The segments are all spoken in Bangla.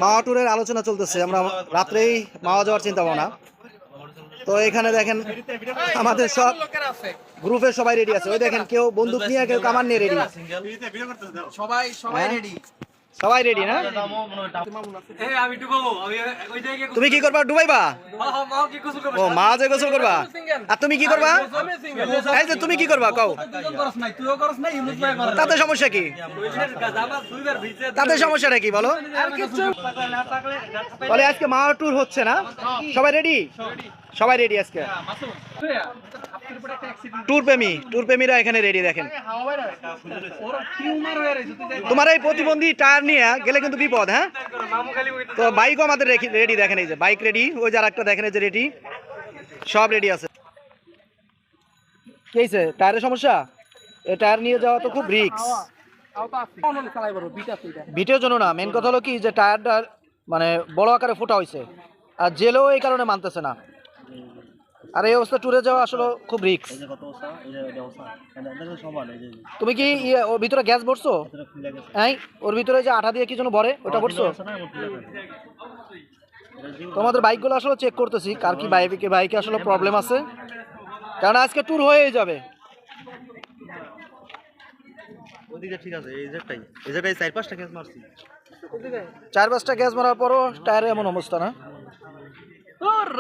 মাওয়া ট্যুরের আলোচনা চলতেছে, আমরা রাত্রেই মাওয়া যাওয়ার চিন্তা ভাবনা। তো এখানে দেখেন আমাদের সব গ্রুপের সবাই রেডি আছে। ওই দেখেন কেউ বন্দুক নিয়ে, কেউ কামান নিয়ে রেডি। সবাই রেডি, সবাই রেডি না? তুমি কি করবা, ডুবাইবা? ও মা যে গোসল করবা। আর তুমি কি করবা? এই যে তুমি কি করবা কও? তাতে সমস্যা কি? তাতে সমস্যাটা কি বলো? বলে আজকে মাওয়া ট্যুর হচ্ছে না, সবাই রেডি? সবাই রেডি আজকে। ট্যুর প্রেমীরা এখানে রেডি। দেখেন তোমার এই প্রতিবন্ধী টায়ার নিয়ে গেলে কিন্তু বিপদ। হ্যাঁ, তো বাইকও আমাদের রেডি। দেখেন এই যে বাইক রেডি, ওই যার একটা দেখেন এই যে রেডি, সব রেডি আছে। কি হয়েছে, টায়ারের সমস্যা? এই টায়ার নিয়ে যাওয়া তো খুব রিস্ক। ভিটের জন্য না, মেন কথা হলো কি যে টায়ারটা মানে বড় আকারে ফুটা হয়েছে, আর জেলেও এই কারণে মানতেছে না। আর এই অবস্থা ট্যুরে যাওয়া আসলে খুব রিস্ক। তুমি কি ওর ভিতরে গ্যাস ভরছো? হ্যাঁ, ওর ভিতরে যে আঠা দিয়ে কি জন্য ভরে, ওটা ভরছো? তোমাদের বাইকগুলো আসলে চেক করতেছি কার কি বাইকে আসলে প্রবলেম আছে, কারণ আজকে ট্যুর হয়ে যাবে। ঠিক আছে, এই জায়গায় 4-5টা গ্যাস মারছি। 4-5টা গ্যাস মারার পরও টায়ারে এমন অবস্থা না।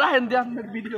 রাহেন দিয়ে আপনার ভিডিও